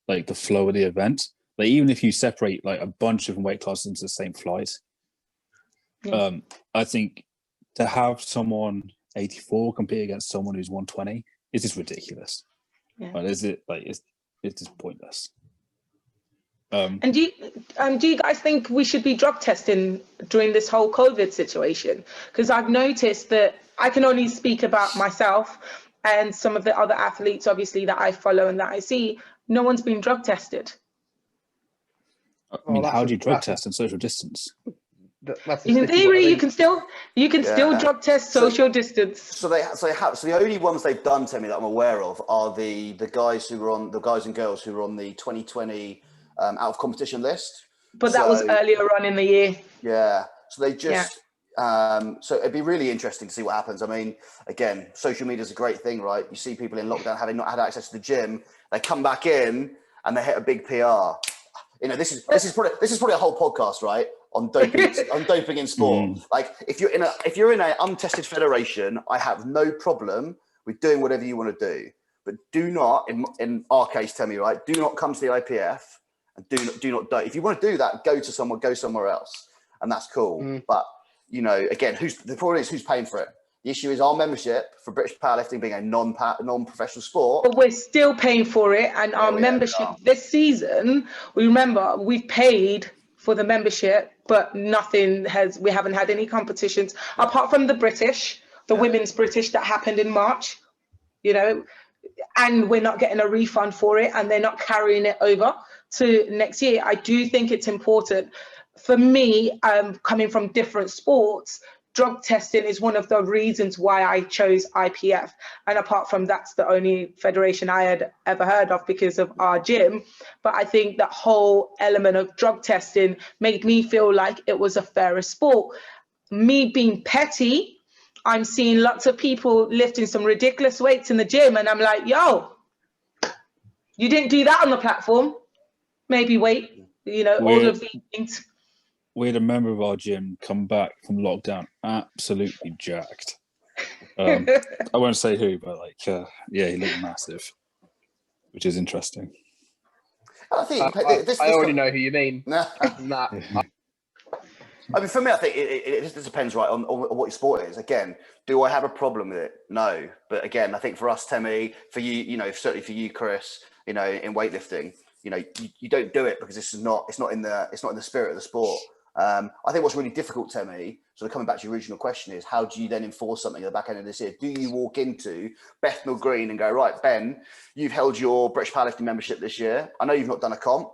like the flow of the event. Like, even if you separate like a bunch of weight classes into the same flight, I think to have someone 84 compete against someone who's 120 is just ridiculous. Yeah. Like, it's just pointless. And do you guys think we should be drug testing during this whole COVID situation? Because I've noticed that, I can only speak about myself and some of the other athletes, obviously, that I follow and that I see, no one's been drug tested. I mean, how do you drug test and social distance? In theory, you can still drug test social distance. So the only ones they've done, Temmie, that I'm aware of are the guys and girls who were on the 2020 out of competition list. But that was earlier on in the year. Yeah. So they just so it'd be really interesting to see what happens. I mean, again, social media is a great thing, right? You see people in lockdown having not had access to the gym, they come back in and they hit a big PR. This is probably a whole podcast, right? On doping in sport. Like, if you're in a untested federation, I have no problem with doing whatever you want to do, but do not, in our case, Temmie, right? Do not come to the IPF And don't. If you want to do that, go somewhere else, and that's cool. But you know, again, the problem is who's paying for it. The issue is our membership for British powerlifting being a non-professional sport. But we're still paying for it, and our membership this season, we've paid for the membership, but we haven't had any competitions apart from the women's British that happened in March, you know, and we're not getting a refund for it, and they're not carrying it over to next year. I do think it's important for me, coming from different sports. Drug testing is one of the reasons why I chose IPF. And apart from that's the only federation I had ever heard of because of our gym. But I think that whole element of drug testing made me feel like it was a fairer sport. Me being petty, I'm seeing lots of people lifting some ridiculous weights in the gym. And I'm like, yo, you didn't do that on the platform. Maybe wait, you know, all of these things. We had a member of our gym come back from lockdown absolutely jacked. I won't say who, but he looked massive, which is interesting. I think I already know who you mean. Nah. I mean, for me, I think it just depends, right, on what your sport is. Again, do I have a problem with it? No. But again, I think for us, Temi, for you, you know, certainly for you, Chris, you know, in weightlifting, you know, you don't do it because it's not in the spirit of the sport. I think what's really difficult, Temi, sort of coming back to your original question, is how do you then enforce something at the back end of this year? Do you walk into Bethnal Green and go, right, Ben, you've held your British powerlifting membership this year. I know you've not done a comp.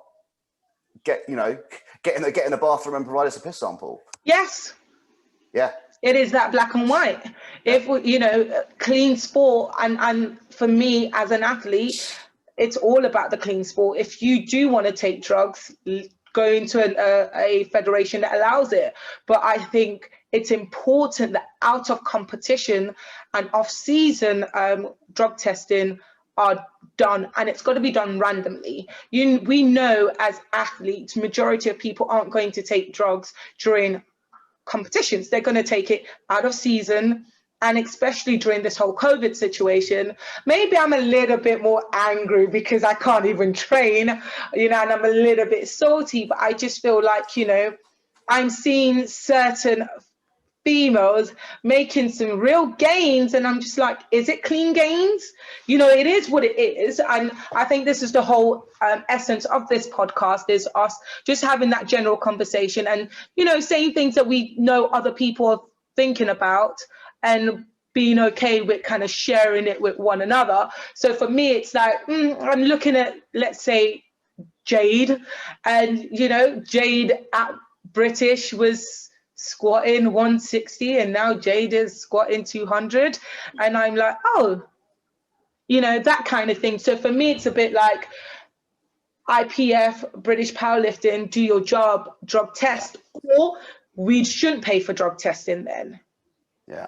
Get in the bathroom and provide us a piss sample. Yes. Yeah. It is that black and white. Yeah. If you know, clean sport, and for me as an athlete, it's all about the clean sport. If you do want to take drugs, go into a federation that allows it. But I think it's important that out of competition and off season drug testing are done, and it's got to be done randomly. We know as athletes, majority of people aren't going to take drugs during competitions. They're going to take it out of season, and especially during this whole COVID situation. Maybe I'm a little bit more angry because I can't even train, you know, and I'm a little bit salty, but I just feel like, you know, I'm seeing certain females making some real gains, and I'm just like, is it clean gains? You know, it is what it is. And I think this is the whole essence of this podcast, is us just having that general conversation and, you know, saying things that we know other people are thinking about, and being okay with kind of sharing it with one another. So for me, it's like, I'm looking at, let's say, Jade, and, you know, Jade at British was squatting 160, and now Jade is squatting 200. And I'm like, oh, you know, that kind of thing. So for me, it's a bit like IPF, British powerlifting, do your job, drug test, or we shouldn't pay for drug testing then. Yeah.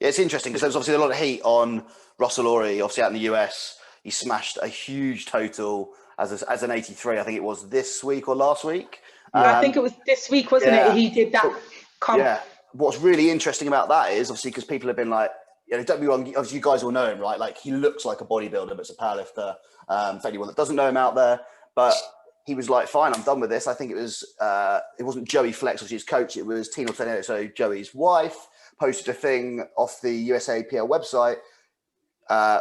Yeah, it's interesting because there's obviously a lot of heat on Russell Ory, obviously out in the US. He smashed a huge total as an 83. I think it was this week or last week. I think it was this week, wasn't it? He did that. Yeah. What's really interesting about that is obviously because people have been like, you know, don't be wrong, obviously you guys all know him, right? Like he looks like a bodybuilder, but it's a powerlifter. For anyone that doesn't know him out there, but he was like, fine, I'm done with this. I think it wasn't Joey Flex, which is his coach. It was Tina Tenero, so Joey's wife, posted a thing off the USAPL website.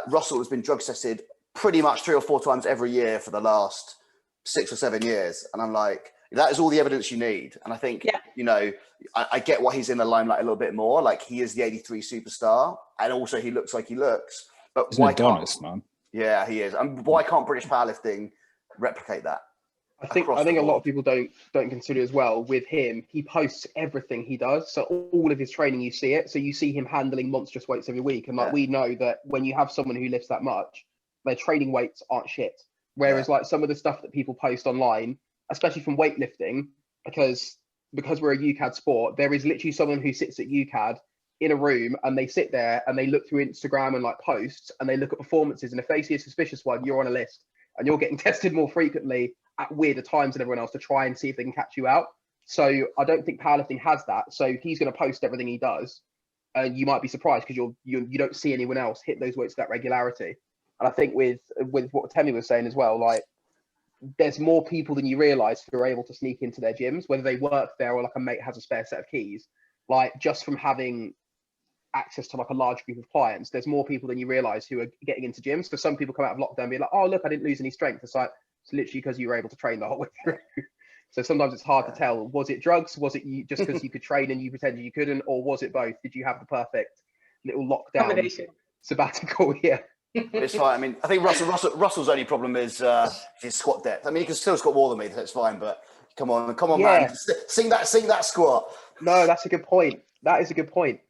Russell has been drug tested pretty much 3 or 4 times every year for the last 6 or 7 years. And I'm like, that is all the evidence you need. And I think, you know, I get why he's in the limelight a little bit more. Like he is the 83 superstar, and also he looks like he looks. But He's why an Adonis, man. Yeah, he is. And why can't British powerlifting replicate that? I think a lot of people don't consider as well. With him, he posts everything he does. So all of his training, you see it. So you see him handling monstrous weights every week. And like we know that when you have someone who lifts that much, their training weights aren't shit. Whereas like some of the stuff that people post online, especially from weightlifting, because we're a UCAD sport, there is literally someone who sits at UCAD in a room and they sit there and they look through Instagram and like posts and they look at performances, and if they see a suspicious one, you're on a list and you're getting tested more frequently at weirder times than everyone else to try and see if they can catch you out. So I don't think powerlifting has that. So he's going to post everything he does, and you might be surprised because you don't see anyone else hit those weights at that regularity. And I think with what Temi was saying as well, like there's more people than you realise who are able to sneak into their gyms, whether they work there or like a mate has a spare set of keys. Like just from having access to like a large group of clients, there's more people than you realise who are getting into gyms. So some people come out of lockdown and be like, oh look, I didn't lose any strength. It's like, it's literally because you were able to train the whole way through. So sometimes it's hard to tell. Was it drugs? Was it you just because you could train and you pretended you couldn't, or was it both? Did you have the perfect little lockdown sabbatical? Yeah. It's fine. I mean, I think Russell's only problem is his squat depth. I mean, he can still squat more than me, so it's fine. But come on, Yeah. man, sing that squat. No, that's a good point. That is a good point.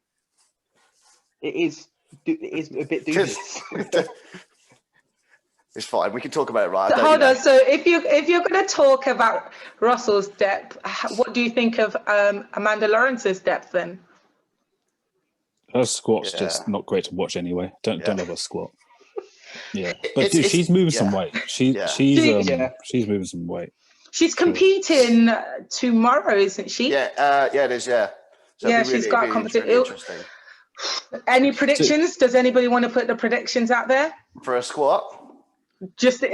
It is a bit dubious. It's fine. We can talk about it, right? So hold on. So if you're going to talk about Russell's depth, what do you think of Amanda Lawrence's depth then? Her squat's just not great to watch anyway. Don't love her squat. Yeah, but dude, she's moving some weight. She's moving some weight. She's competing tomorrow, isn't she? Yeah, it is. Yeah. So she's got competition. Really interesting. Any predictions? Does anybody want to put the predictions out there for a squat? Just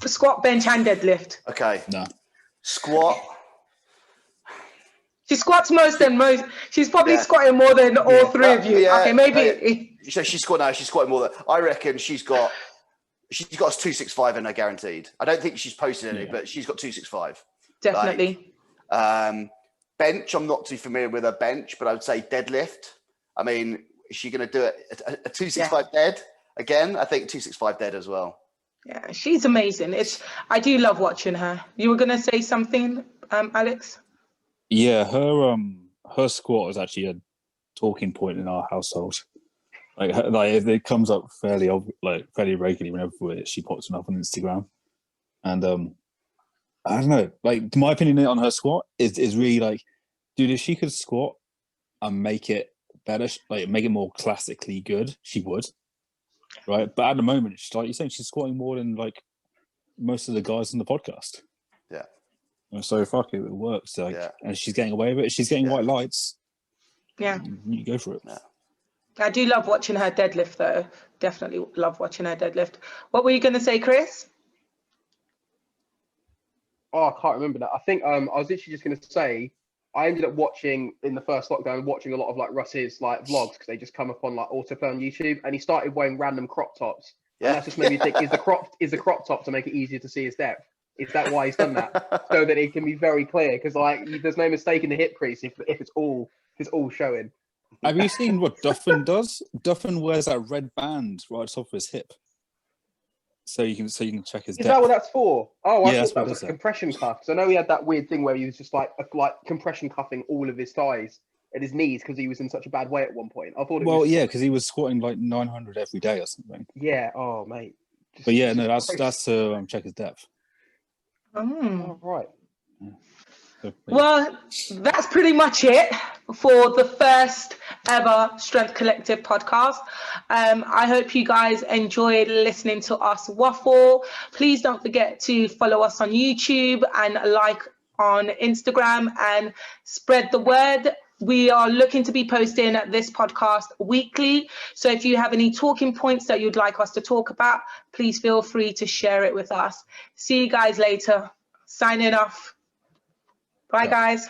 for squat, bench, and deadlift. Okay. No. Squat. She squats than most. She's probably squatting more than all three of you. Okay, maybe. So she's squatting more than. I reckon she's got a 265 in her guaranteed. I don't think she's posted any, but she's got 265. Definitely. Bench. I'm not too familiar with her bench, but I would say deadlift. I mean, is she going to do a 265 dead again? I think 265 dead as well. Yeah, she's amazing. I do love watching her. You were going to say something, Alex? Yeah, her squat is actually a talking point in our household. Like it comes up fairly regularly whenever she pops it up on Instagram, and I don't know. Like my opinion on her squat is really like, dude, if she could squat and make it better, like make it more classically good, she would. Right, but at the moment, like you're saying, she's squatting more than like most of the guys on the podcast. Yeah. So fuck it works. Like, and she's getting away with it. She's getting white lights. Yeah. You go for it. Yeah. I do love watching her deadlift, though. Definitely love watching her deadlift. What were you going to say, Chris? Oh, I can't remember that. I think I was literally just going to say I ended up watching in the first lockdown, watching a lot of like Russ's like vlogs because they just come up on like autoplay on YouTube, and he started wearing random crop tops. Yeah. And that just made me think: is the crop top to make it easier to see his depth? Is that why he's done that? So that it can be very clear, because like there's no mistake in the hip crease if it's all showing. Have you seen what Duffin does? Duffin wears that red band right off his hip, so you can check his depth. Is that what that's for? Oh, I thought that was a compression cuff. So I know he had that weird thing where he was just like compression cuffing all of his thighs at his knees because he was in such a bad way at one point. I thought. Because he was squatting like 900 every day or something. Yeah. Oh, mate. That's to check his depth. Oh, right. Well, that's pretty much it for the first ever Strength Collective podcast. I hope you guys enjoyed listening to us waffle. Please don't forget to follow us on YouTube and like on Instagram and spread the word. We are looking to be posting this podcast weekly. So if you have any talking points that you'd like us to talk about, please feel free to share it with us. See you guys later. Signing off. Bye, guys.